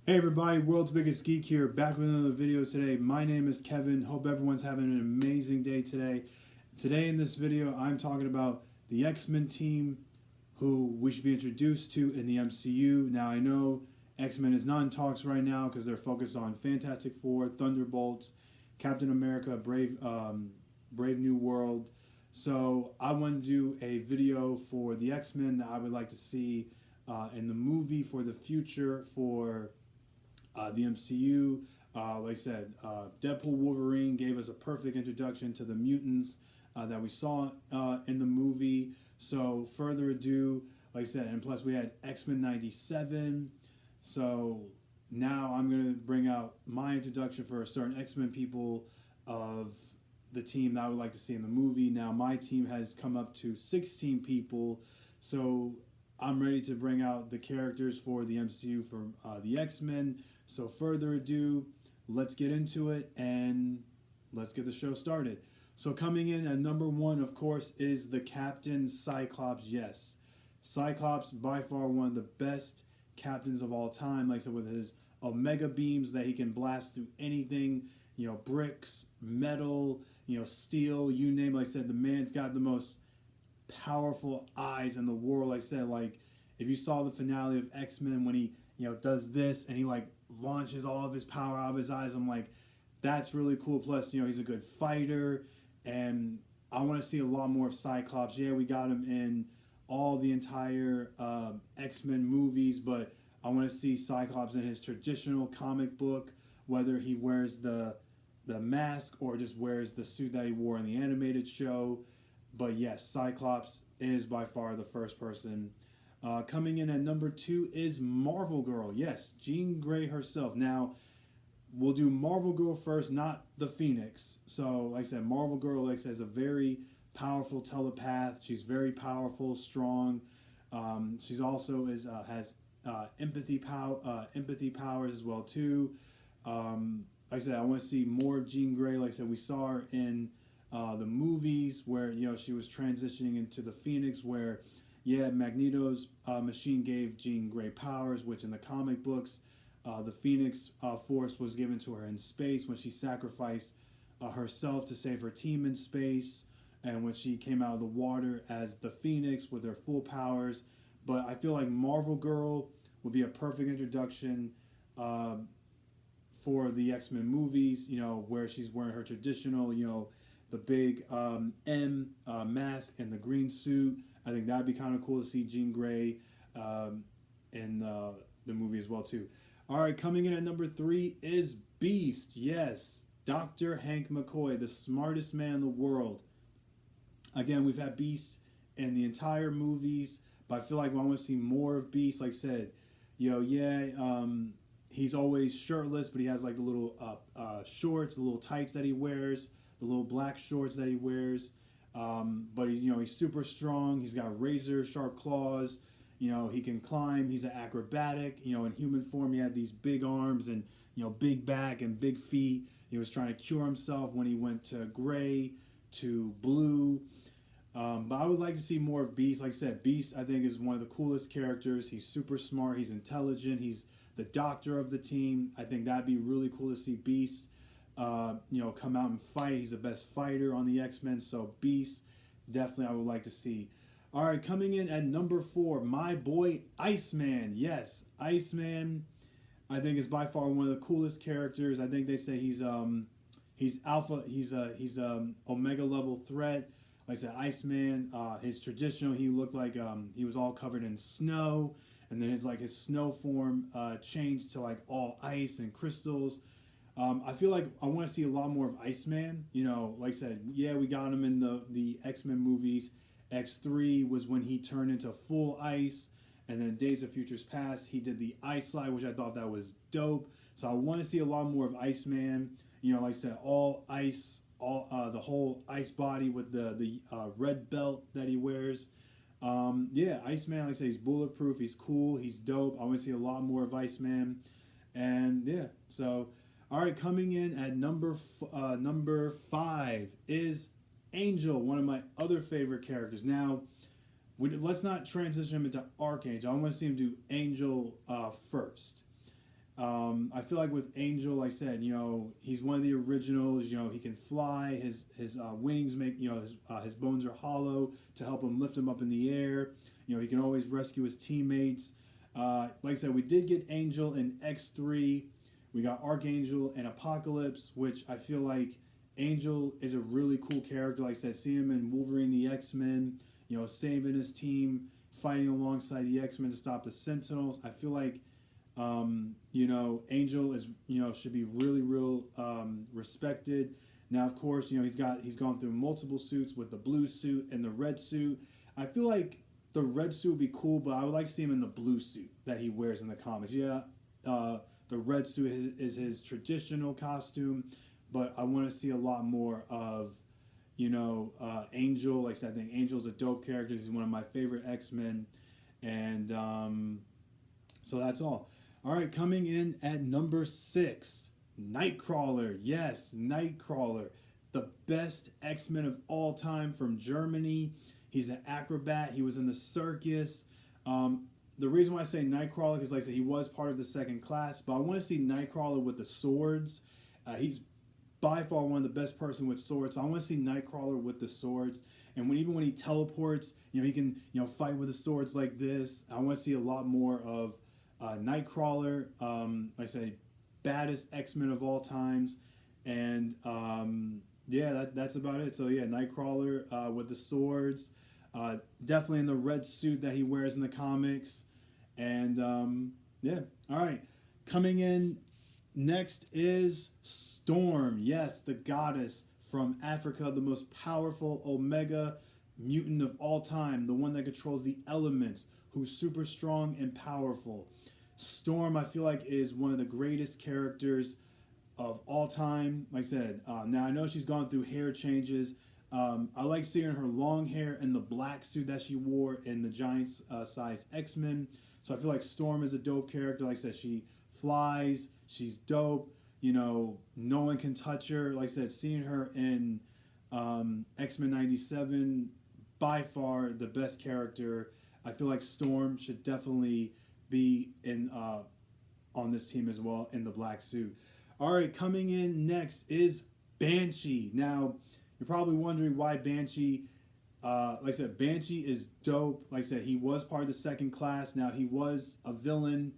Hey everybody, world's biggest geek here, back with another video today. My name is Kevin. Hope everyone's having an amazing day today. Today in this video, I'm talking about the X-Men team who we should be introduced to in the MCU. Now I know X-Men is not in talks right now because they're focused on Fantastic Four, Thunderbolts, Captain America, Brave New World. So I want to do a video for the X-Men that I would like to see in the movie for the future for the MCU. Like I said, Deadpool Wolverine gave us a perfect introduction to the mutants that we saw in the movie. So, further ado, like I said, and plus we had X-Men 97. So, now I'm going to bring out my introduction for certain X-Men people of the team that I would like to see in the movie. Now, my team has come up to 16 people. So, I'm ready to bring out the characters for the MCU for the X-Men. So further ado, let's get into it and let's get the show started. So coming in at number one, of course, is the Captain Cyclops. Yes, Cyclops by far one of the best captains of all time. Like I said, with his Omega beams that he can blast through anything, bricks, metal, steel, you name it. Like I said, the man's got the most powerful eyes in the world. Like I said, like if you saw the finale of X-Men when he does this and he like launches all of his power out of his eyes, I'm like, that's really cool. Plus, he's a good fighter, and I want to see a lot more of Cyclops. Yeah, we got him in all the entire X-Men movies, but I want to see Cyclops in his traditional comic book, whether he wears the mask or just wears the suit that he wore in the animated show. But yes, Cyclops is by far the first person. Coming in at number two is Marvel Girl. Yes, Jean Grey herself. Now, we'll do Marvel Girl first, not the Phoenix. So, like I said, Marvel Girl, like I said, is a very powerful telepath. She's very powerful, strong. She's also has empathy powers as well too. Like I said, I want to see more of Jean Grey. Like I said, we saw her in the movies where she was transitioning into the Phoenix, where Magneto's machine gave Jean Grey powers, which in the comic books, the Phoenix Force was given to her in space when she sacrificed herself to save her team in space, and when she came out of the water as the Phoenix with her full powers. But I feel like Marvel Girl would be a perfect introduction for the X-Men movies, where she's wearing her traditional, the big M mask and the green suit. I think that'd be kind of cool to see Jean Grey in the movie as well too. All right, coming in at number three is Beast. Yes, Dr. Hank McCoy, the smartest man in the world. Again, we've had Beast in the entire movies, but I feel like I want to see more of Beast. Like I said, he's always shirtless, but he has like the little shorts, the little tights that he wears, the little black shorts that he wears. But he's super strong. He's got razor sharp claws. He can climb. He's an acrobatic. In human form, he had these big arms and big back and big feet. He was trying to cure himself when he went to gray to blue. But I would like to see more of Beast. Like I said, Beast I think is one of the coolest characters. He's super smart. He's intelligent. He's the doctor of the team. I think that'd be really cool to see Beast come out and fight. He's the best fighter on the X-Men, so Beast, definitely I would like to see. All right, coming in at number four, my boy Iceman. Yes, Iceman, I think is by far one of the coolest characters. I think they say he's alpha, he's Omega level threat. Like I said, Iceman, his traditional, he looked like he was all covered in snow, and then his snow form changed to like all ice and crystals. I feel like I want to see a lot more of Iceman. Like I said, we got him in the X-Men movies. X3 was when he turned into full ice, and then Days of Futures Past, he did the ice slide, which I thought that was dope. So I want to see a lot more of Iceman. Like I said, all ice, all the whole ice body with the red belt that he wears. Iceman, like I said, he's bulletproof. He's cool. He's dope. I want to see a lot more of Iceman, and so. All right, coming in at number five is Angel, one of my other favorite characters. Now, let's not transition him into Archangel. I want to see him do Angel first. feel like with Angel, like I said, he's one of the originals. He can fly. His wings make his bones are hollow to help him lift him up in the air. He can always rescue his teammates. Like I said, we did get Angel in X3. We got Archangel and Apocalypse, which I feel like Angel is a really cool character. Like I said, see him in Wolverine the X-Men, saving his team, fighting alongside the X-Men to stop the Sentinels. I feel like, Angel is, should be really, real respected. Now, of course, he's gone through multiple suits with the blue suit and the red suit. I feel like the red suit would be cool, but I would like to see him in the blue suit that he wears in the comics. Yeah, the red suit is his traditional costume, but I want to see a lot more of, Angel. Like I said, I think Angel's a dope character. He's one of my favorite X-Men. And so that's all. All right, coming in at number 6, Nightcrawler. Yes, Nightcrawler. The best X-Men of all time from Germany. He's an acrobat. He was in the circus. The reason why I say Nightcrawler is, like I said, he was part of the second class, but I want to see Nightcrawler with the swords. He's by far one of the best person with swords. So I want to see Nightcrawler with the swords. And even when he teleports, he can, fight with the swords like this. I want to see a lot more of Nightcrawler. Like I say, baddest X-Men of all times. And yeah, that's about it. So yeah, Nightcrawler with the swords. Definitely in the red suit that he wears in the comics. And yeah, all right. Coming in next is Storm. Yes, the goddess from Africa, the most powerful Omega mutant of all time, the one that controls the elements, who's super strong and powerful. Storm, I feel like, is one of the greatest characters of all time. Like I said, now I know she's gone through hair changes. I like seeing her long hair and the black suit that she wore in the giant size X-Men. So I feel like Storm is a dope character. Like I said, she flies. She's dope. No one can touch her. Like I said, seeing her in X-Men 97, by far the best character. I feel like Storm should definitely be in on this team as well in the black suit. All right, coming in next is Banshee. Now, you're probably wondering why Banshee. Like I said, Banshee is dope. Like I said, he was part of the second class. Now, he was a villain.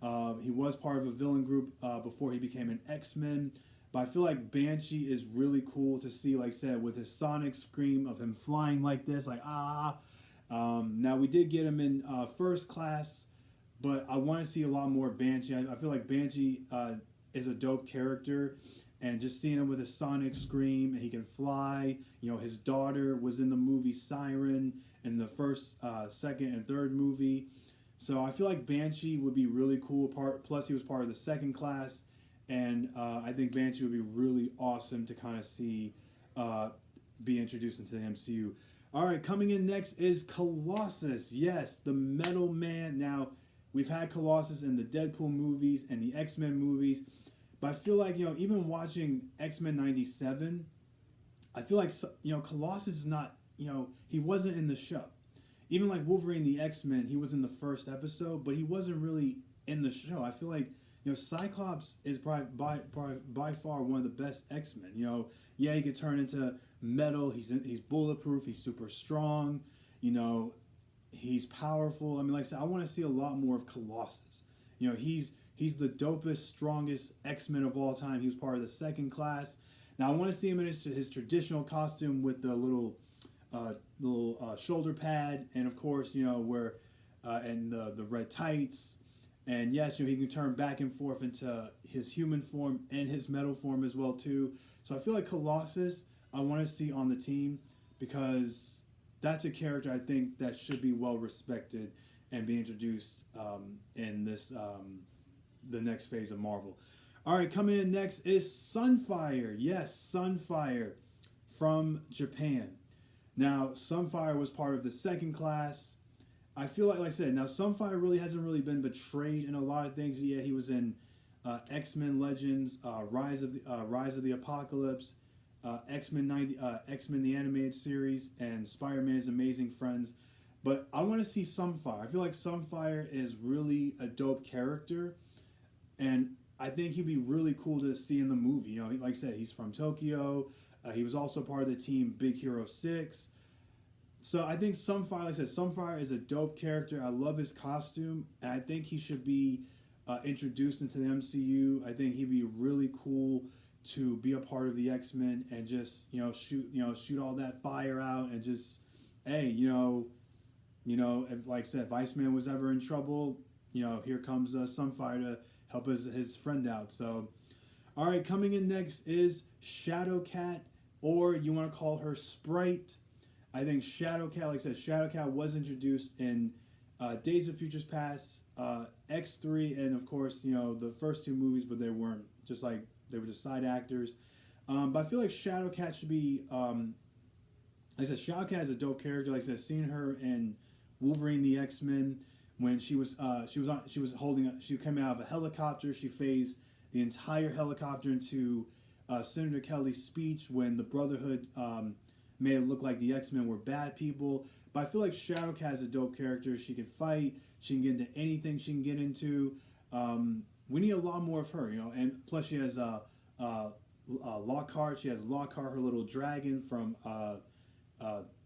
He was part of a villain group before he became an X-Men. But I feel like Banshee is really cool to see, like I said, with his sonic scream of him flying like this, like, ah. Now, we did get him in first class, but I want to see a lot more Banshee. I feel like Banshee is a dope character. And just seeing him with his sonic scream, and he can fly. His daughter was in the movie Siren in the first, second, and third movie. So I feel like Banshee would be really cool. Plus, he was part of the second class. And I think Banshee would be really awesome to kind of see be introduced into the MCU. All right, coming in next is Colossus. Yes, the Metal Man. Now, we've had Colossus in the Deadpool movies and the X-Men movies. But I feel like, even watching X-Men 97, I feel like, Colossus is not, he wasn't in the show. Even like Wolverine the X-Men, he was in the first episode, but he wasn't really in the show. I feel like, Cyclops is by far one of the best X-Men. Yeah, he could turn into metal. He's bulletproof. He's super strong. He's powerful. I mean, like I said, I want to see a lot more of Colossus. He's the dopest, strongest X-Men of all time. He was part of the second class. Now, I want to see him in his traditional costume with the little shoulder pad, and of course, and the red tights. And yes, he can turn back and forth into his human form and his metal form as well too. So I feel like Colossus, I want to see on the team because that's a character I think that should be well respected and be introduced in this. The next phase of Marvel. All right, coming in next is Sunfire. Yes, Sunfire from Japan. Now, Sunfire was part of the second class. I feel like I said, now Sunfire really hasn't really been betrayed in a lot of things. Yeah, he was in X-Men Legends, Rise of the Apocalypse, X-Men the animated series, and Spider-Man's Amazing Friends. But I want to see Sunfire. I feel like Sunfire is really a dope character. And I think he'd be really cool to see in the movie. You know, like I said, he's from Tokyo. He was also part of the team Big Hero 6. So I think Sunfire, like I said, Sunfire is a dope character. I love his costume, and I think he should be introduced into the MCU. I think he'd be really cool to be a part of the X-Men and just shoot all that fire out and just hey if, like I said, if Iceman was ever in trouble, here comes Sunfire to help his friend out. So, all right, coming in next is Shadowcat, or you want to call her Sprite. I think Shadowcat, like I said, Shadowcat was introduced in Days of Futures Past, X3, and of course, the first two movies, but they weren't just like they were just side actors. But I feel like Shadowcat should be, like I said, Shadowcat is a dope character. Like I said, seeing her in Wolverine the X-Men when she came out of a helicopter. She phased the entire helicopter into Senator Kelly's speech when the Brotherhood made it look like the X-Men were bad people. But I feel like Shadowcat is a dope character. She can fight. She can get into anything she can get into. We need a lot more of her, and plus she has Lockhart. She has Lockhart, her little dragon from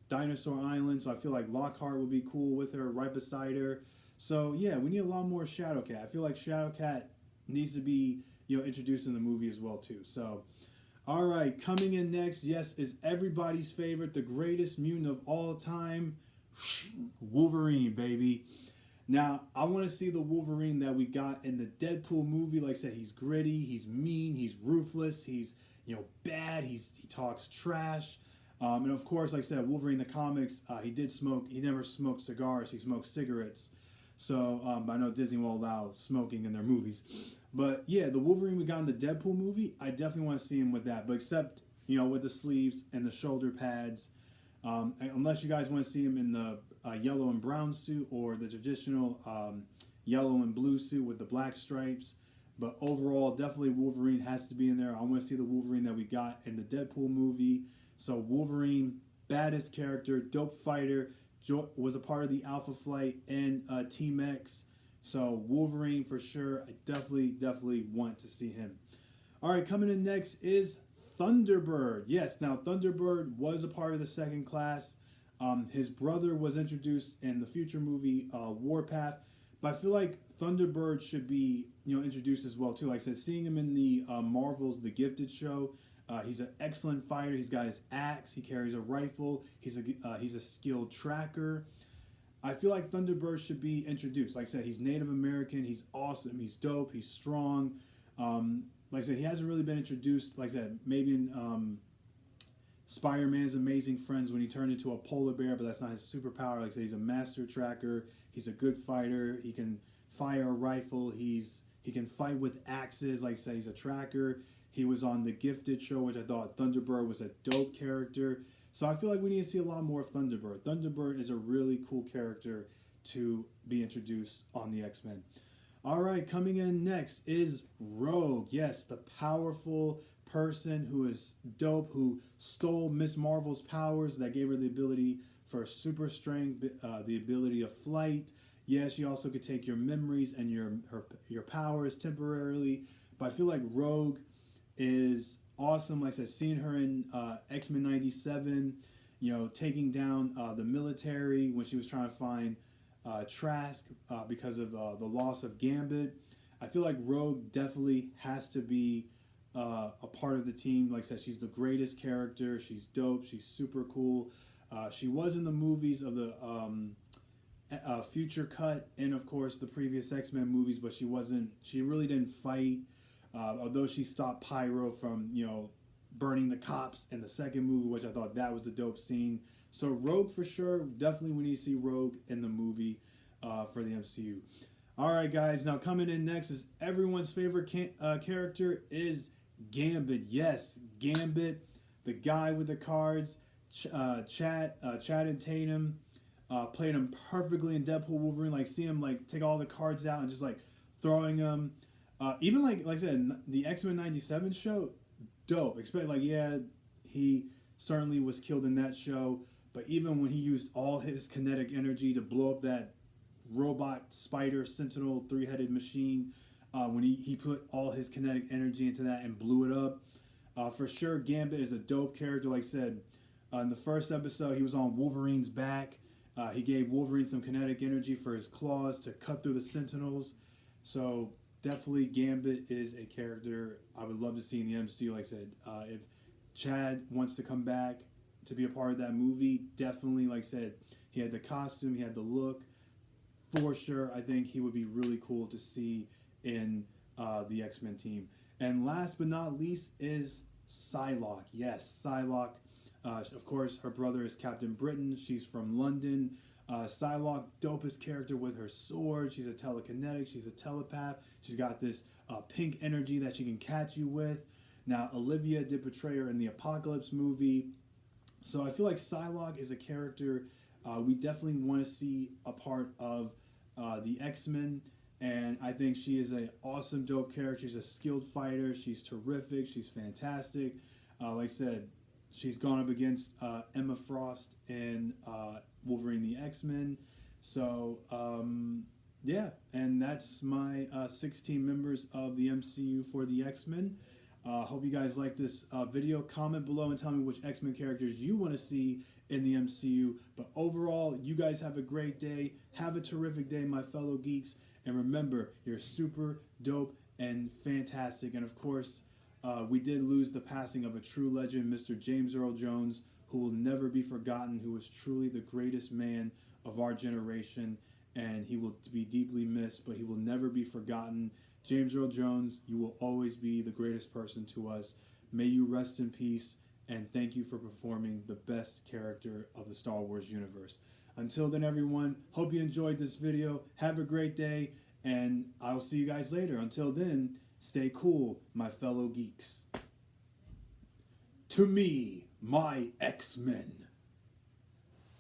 Dinosaur Island. So I feel like Lockhart would be cool with her right beside her. So yeah, we need a lot more Shadowcat. I feel like Shadowcat needs to be introduced in the movie as well too. So, all right, coming in next, yes, is everybody's favorite, the greatest mutant of all time, Wolverine, baby. Now, I want to see the Wolverine that we got in the Deadpool movie. Like I said, he's gritty, he's mean, he's ruthless, he's bad, he talks trash. And of course, like I said, Wolverine in the comics, he never smoked cigars, he smoked cigarettes. So I know Disney will allow smoking in their movies. But yeah, the Wolverine we got in the Deadpool movie, I definitely want to see him with that. But except, with the sleeves and the shoulder pads. Unless you guys want to see him in the yellow and brown suit or the traditional yellow and blue suit with the black stripes. But overall, definitely Wolverine has to be in there. I want to see the Wolverine that we got in the Deadpool movie. So Wolverine, baddest character, dope fighter, was a part of the Alpha Flight and Team X. So Wolverine for sure. I definitely want to see him. All right, coming in next is Thunderbird. Yes, now Thunderbird was a part of the second class. His brother was introduced in the future movie Warpath. But I feel like Thunderbird should be introduced as well too. Like I said, seeing him in the Marvel's The Gifted show. He's an excellent fighter. He's got his axe. He carries a rifle. He's a skilled tracker. I feel like Thunderbird should be introduced. Like I said, he's Native American. He's awesome. He's dope. He's strong. Like I said, he hasn't really been introduced. Like I said, maybe in Spider-Man's Amazing Friends when he turned into a polar bear, but that's not his superpower. Like I said, he's a master tracker. He's a good fighter. He can fire a rifle. He can fight with axes. Like I said, he's a tracker. He was on The Gifted show, which I thought Thunderbird was a dope character. So I feel like we need to see a lot more of Thunderbird. Thunderbird is a really cool character to be introduced on the X-Men. All right, coming in next is Rogue. Yes, the powerful person who is dope, who stole Miss Marvel's powers that gave her the ability for super strength, the ability of flight. Yeah, she also could take your memories and your powers temporarily. But I feel like Rogue is awesome. Like I said, seeing her in X-Men 97, taking down the military when she was trying to find Trask because of the loss of Gambit. I feel like Rogue definitely has to be a part of the team. Like I said, she's the greatest character. She's dope. She's super cool. She was in the movies of the Future Cut and, of course, the previous X-Men movies, but she really didn't fight. Although she stopped Pyro from, burning the cops in the second movie, which I thought that was a dope scene. So Rogue for sure. Definitely we need to see Rogue in the movie for the MCU. All right, guys. Now coming in next is everyone's favorite character is Gambit. Yes, Gambit, the guy with the cards. Channing Tatum played him perfectly in Deadpool Wolverine. Like, see him like take all the cards out and just like throwing them. Even like I said, the X-Men 97 show, dope. He certainly was killed in that show. But even when he used all his kinetic energy to blow up that robot spider sentinel 3-headed machine, when he put all his kinetic energy into that and blew it up. For sure, Gambit is a dope character. Like I said, in the first episode, he was on Wolverine's back. He gave Wolverine some kinetic energy for his claws to cut through the Sentinels. So definitely Gambit is a character I would love to see in the MCU. Like I said, if Chad wants to come back to be a part of that movie, definitely, like I said, he had the costume, he had the look. For sure, I think he would be really cool to see in the X-Men team. And last but not least is Psylocke. Yes, Psylocke. Of course, her brother is Captain Britain. She's from London. Psylocke, dopest character with her sword. She's a telekinetic. She's a telepath. She's got this pink energy that she can catch you with. Now, Olivia did portray her in the Apocalypse movie. So I feel like Psylocke is a character we definitely want to see a part of the X-Men. And I think she is an awesome, dope character. She's a skilled fighter. She's terrific. She's fantastic. Like I said, she's gone up against Emma Frost in Wolverine the X-Men. So, yeah. And that's my 16 members of the MCU for the X-Men. Hope you guys like this video. Comment below and tell me which X-Men characters you want to see in the MCU. But overall, you guys have a great day. Have a terrific day, my fellow geeks. And remember, you're super dope and fantastic. And of course, we did lose the passing of a true legend, Mr. James Earl Jones, who will never be forgotten, who was truly the greatest man of our generation. And he will be deeply missed, but he will never be forgotten. James Earl Jones, you will always be the greatest person to us. May you rest in peace, and thank you for performing the best character of the Star Wars universe. Until then, everyone, hope you enjoyed this video. Have a great day, and I'll see you guys later. Until then, stay cool, my fellow geeks. To me, my X-Men.